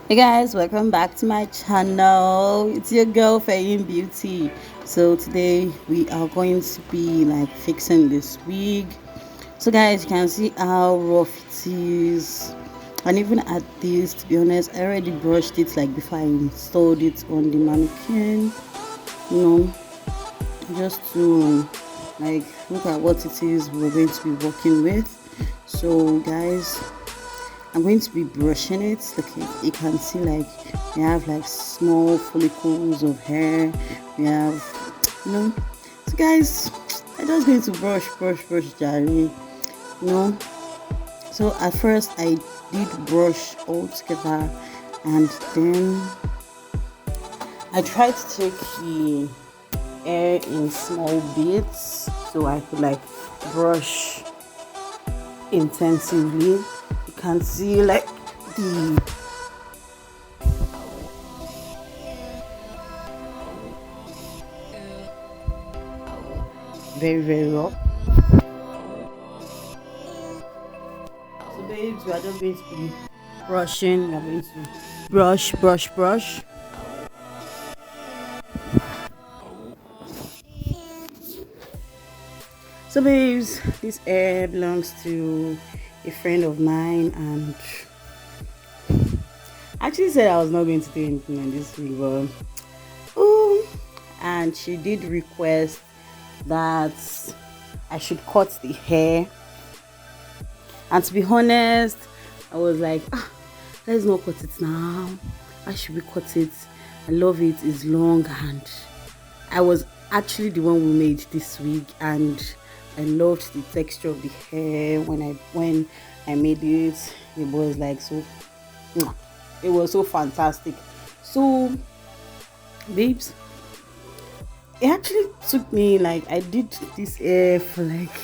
Hey guys, welcome back to my channel. It's your girl Fayim Beauty. So today we are going to be like fixing this wig. So guys, you can see how rough it is. And even at this, to be honest, I already brushed it like before I installed it on the mannequin. You know, just to like look at what it is we're going to be working with. So guys, I'm going to be brushing it. Okay, you can see like we have like small follicles of hair. We have, you know. So guys, I'm just going to brush, Jerry. You know. So at first I did brush all together, and then I tried to take the hair in small bits so I could like brush intensively. You can see like the very rough. So babes, we are just going to be brushing. We are going to brush. So babes, this hair belongs to a friend of mine, and I actually said I was not going to do anything on this week, but and she did request that I should cut the hair. And to be honest, I was like, let's not cut it now. Why should we cut it? I love it. It's long, and I was actually the one who made this wig, and I loved the texture of the hair when I made it. It was like so, it was so fantastic. So, babes, it actually took me like I did this hair for like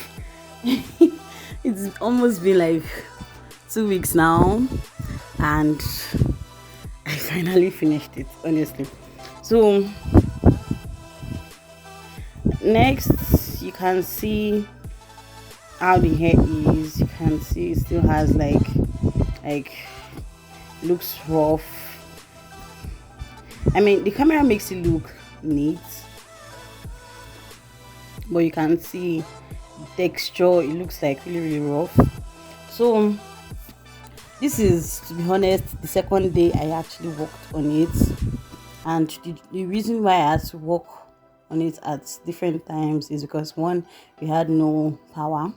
it's almost been like 2 weeks now, and I finally finished it, honestly. So next you can see how the hair is. You can see it still has like looks rough. I mean, the camera makes it look neat, but you can see texture, it looks like really rough. So this is, to be honest, the second day I actually worked on it, and the reason why I had to work on it at different times is because one, we had no power,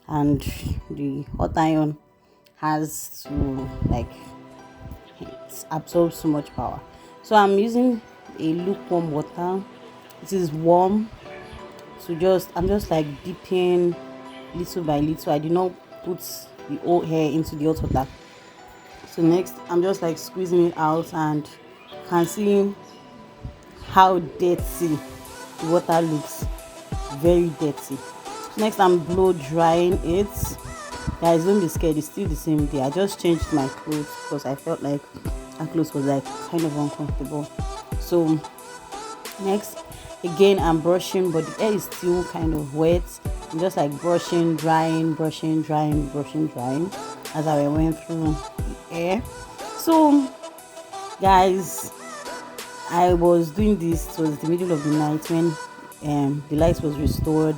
and the hot iron has to like it absorbs so much power. So I'm using a lukewarm water. It is warm, so I'm just like dipping little by little. I did not put the whole hair into the hot water. So next I'm just like squeezing it out, and can see how dirty the water looks. Very dirty. Next I'm blow drying it. Guys, don't be scared, it's still the same day. I just changed my clothes because I felt like my clothes was like kind of uncomfortable. So next, again I'm brushing, but the hair is still kind of wet. I'm just like brushing, drying as I went through the hair. So guys, I was doing this towards the middle of the night when the light was restored.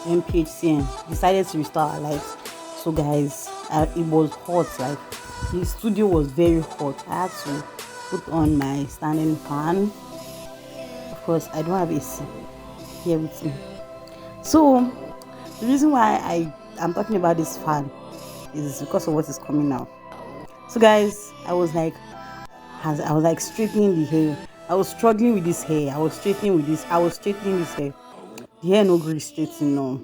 MPHCN decided to restore our lights. So guys, it was hot. Like the studio was very hot. I had to put on my standing fan. Of course, I don't have AC here with me. So the reason why I'm talking about this fan is because of what is coming now. So guys, I was like straightening the hair. I was struggling with this hair. I was straightening this hair. The hair no gree straighten now.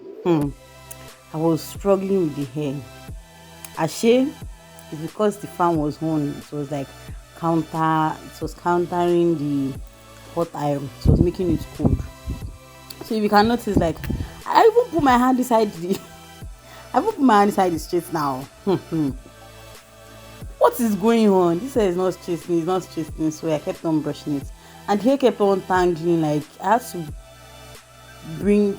I was struggling with the hair. Ashe is because the fan was on. It was like it was countering the hot iron. It was making it cold. So if you can notice, like I even put my hand inside the straight now. What is going on? This hair is not straightening, so I kept on brushing it, and the hair kept on tangling. Like I had to bring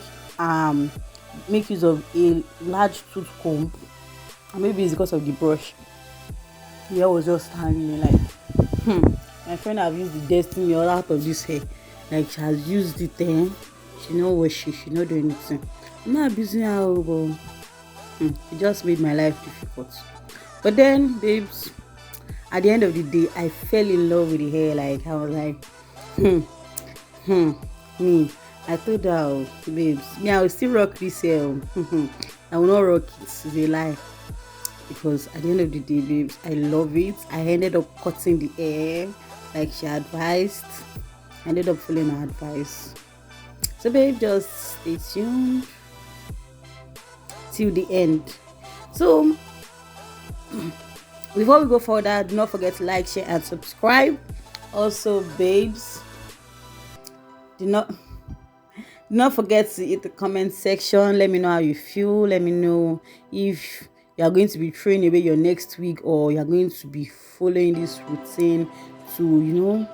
make use of a large tooth comb, and maybe it's because of the brush. The hair was just hanging like Hmm. My friend have used the destiny all out of this hair. Like she has used it then. She know what she not do anything. I'm not abusing her, oh, but it just made my life difficult. But then, babes, at the end of the day, I fell in love with the hair. Like I was like, hmm, hmm, me. I told her, oh, babes, me, I will still rock this hair. I will not rock it. It's a lie. Because at the end of the day, babes, I love it. I ended up cutting the hair like she advised. I ended up following her advice. So, babe, just stay tuned till the end. So, before we go further, do not forget to like, share, and subscribe. Also, babes, do not forget to hit the comment section. Let me know how you feel. Let me know if you are going to be throwing away your next week, or you are going to be following this routine to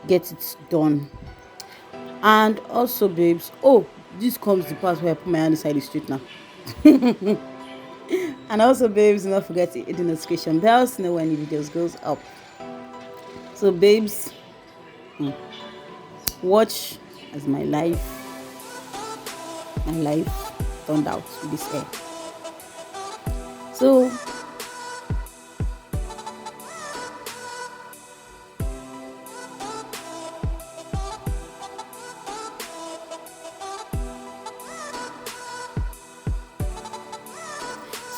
get it done. And also, babes, this comes the part where I put my hand inside the straightener. And also, babes, do not forget to hit the notification bell to know when the videos goes up. So, babes, watch as my life turned out with this hair. So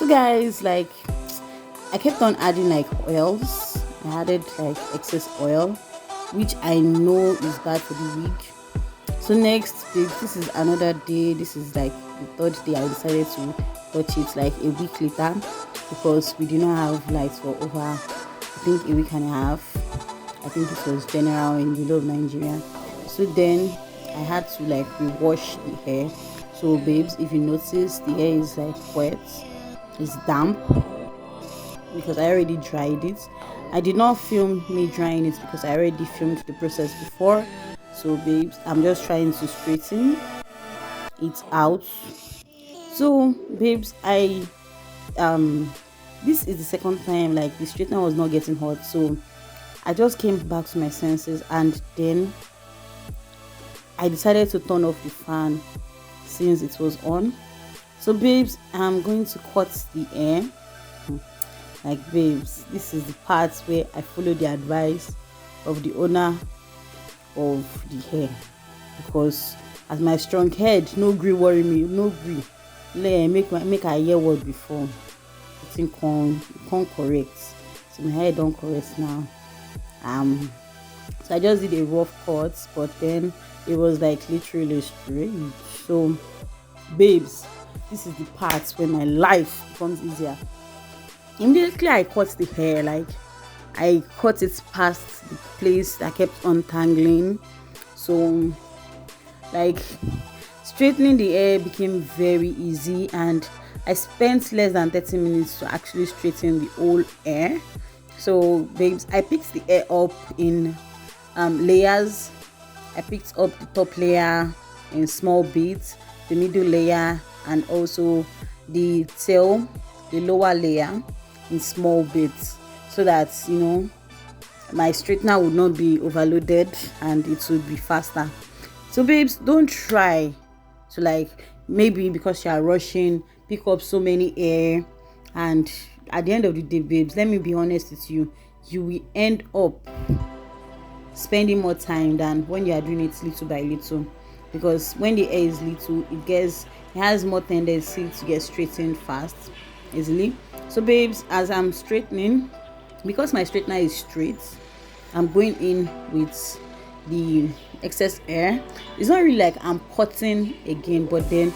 guys, like, I kept on adding like oils. I added like excess oil, which I know is bad for the wig. So next, this is another day. This is like the third day I decided to touch it, like a week later, because we did not have lights for over, I think, a week and a half. I think it was general in the middle of Nigeria. So then I had to like rewash the hair. So babes, if you notice, the hair is like wet, it's damp, because I already dried it. I did not film me drying it because I already filmed the process before. So babes, I'm just trying to straighten it out. So babes, I this is the second time like the straightener was not getting hot, so I just came back to my senses, and then I decided to turn off the fan since it was on. So babes, I'm going to cut the hair. Like, babes, this is the part where I follow the advice of the owner of the hair, because as my strong head no gree worry me, no gree make a hear word before I think can't correct. So my hair don't correct now. So I just did a rough cut, but then it was like literally straight. So babes, this is the part where my life becomes easier. Immediately I cut the hair, like I cut it past the place that kept untangling. So like straightening the hair became very easy, and I spent less than 30 minutes to actually straighten the whole hair. So babes, I picked the hair up in layers. I picked up the top layer in small bits, the middle layer, and also the tail, the lower layer, in small bits, so that my straightener would not be overloaded and it would be faster. So babes, don't try to, like, maybe because you are rushing, pick up so many hair, and at the end of the day, babes, let me be honest with you, you will end up spending more time than when you are doing it little by little, because when the hair is little, it has more tendency to get straightened fast, easily. So babes, as I'm straightening, because my straightener is straight, I'm going in with the excess hair. It's not really like I'm cutting again, but then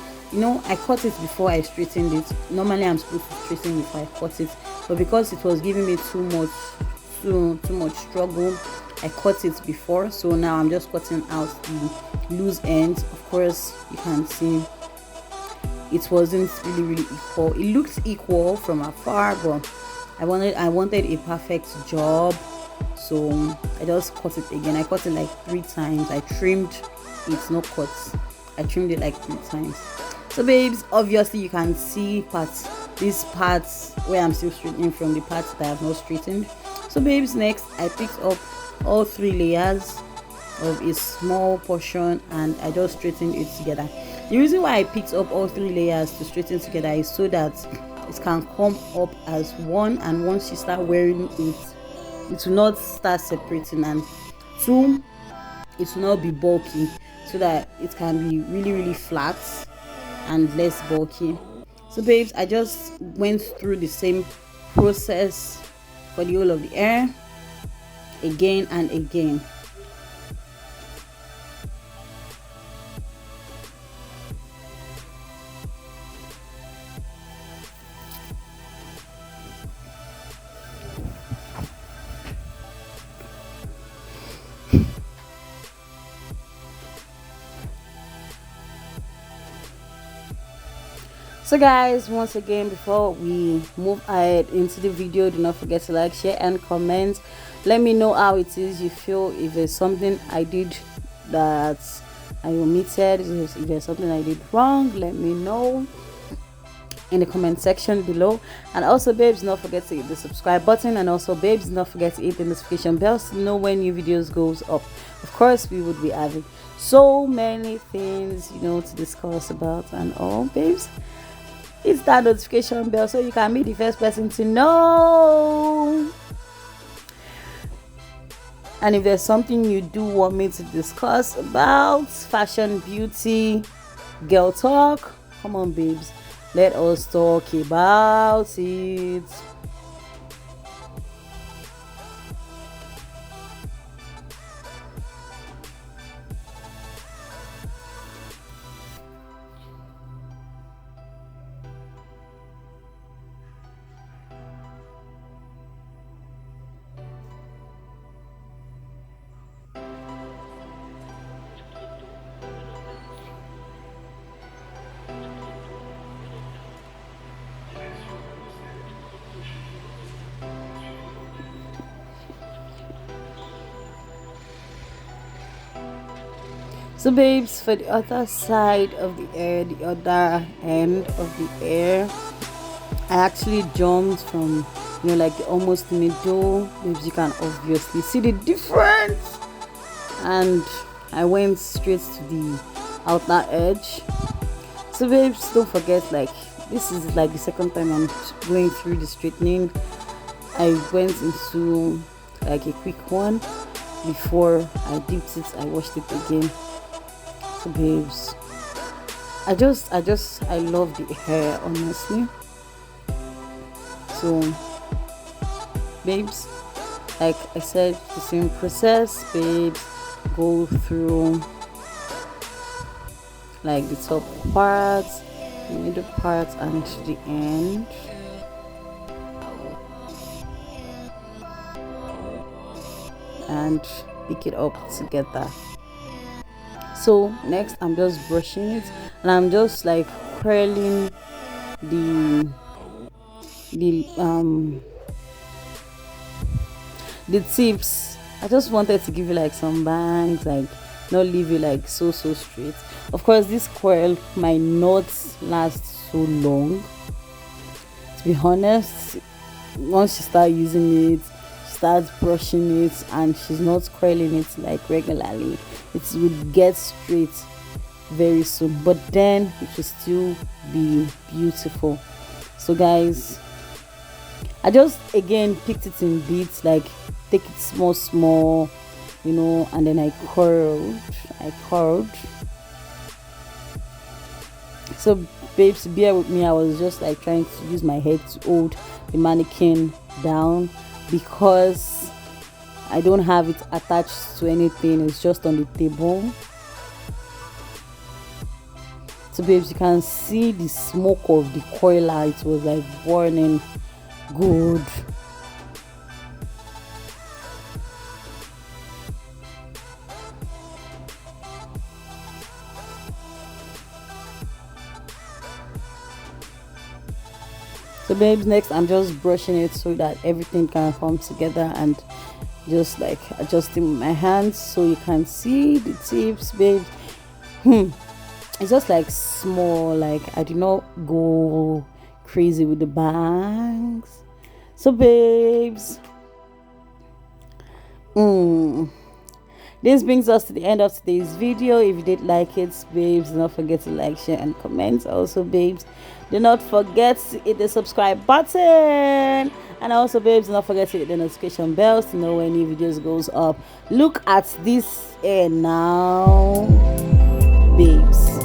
I cut it before I straightened it. Normally I'm supposed to straighten before I cut it, but because it was giving me too much struggle, I cut it before. So now I'm just cutting out the loose ends. Of course, you can see it wasn't really equal. It looked equal from afar, but I wanted a perfect job, so I just cut it again. I cut it like 3 times. I trimmed it, not cut. I trimmed it like 3 times. So babes, obviously you can see these parts where I'm still straightening from the parts that I have not straightened. So babes, next I picked up all 3 layers of a small portion and I just straightened it together. The reason why I picked up all 3 layers to straighten together is so that it can come up as one, and once you start wearing it, it will not start separating, and two, it will not be bulky, so that it can be really flat and less bulky. So babes, I just went through the same process for the whole of the hair again and again. So guys, once again, before we move ahead into the video, do not forget to like, share and comment. Let me know how it is you feel. If there's something I did that I omitted, if there's something I did wrong, let me know in the comment section below. And also babes, do not forget to hit the subscribe button, and also babes, do not forget to hit the notification bell to know when new videos goes up. Of course, we would be having so many things, to discuss about and all. Babes, hit that notification bell so you can be the first person to know. And if there's something you do want me to discuss about, fashion, beauty, girl talk, come on babes, let us talk about it. So babes, for the other side of the air, the other end of the air, I actually jumped from like almost middle. Babes, you can obviously see the difference, and I went straight to the outer edge. So babes, don't forget, like, this is like the second time I'm going through the straightening. I went into like a quick one before I dipped it, I washed it again. So babes, I love the hair, honestly. So babes, like I said, the same process. Babes, go through like the top parts, the middle parts, and the end. And pick it up together. So next I'm just brushing it, and I'm just like curling the tips. I just wanted to give you like some bangs, like not leave you like so straight. Of course, this coil might not last so long, to be honest. Once you start using it, starts brushing it, and she's not curling it like regularly, it would get straight very soon, but then it will still be beautiful. So guys, I just again picked it in bits, like take it small, and then I curled. So babes, bear with me, I was just like trying to use my head to hold the mannequin down, because I don't have it attached to anything, it's just on the table. So babes, you can see the smoke of the coiler. It was like burning good. So babes, next I'm just brushing it so that everything can come together, and just like adjusting my hands so you can see the tips, babes. It's just like small, like I did not go crazy with the bangs. So babes, Mm. This brings us to the end of today's video. If you did like it, babes, do not forget to like, share, and comment. Also, babes, do not forget to hit the subscribe button. And also, babes, do not forget to hit the notification bells to know when new videos goes up. Look at this hair now, babes.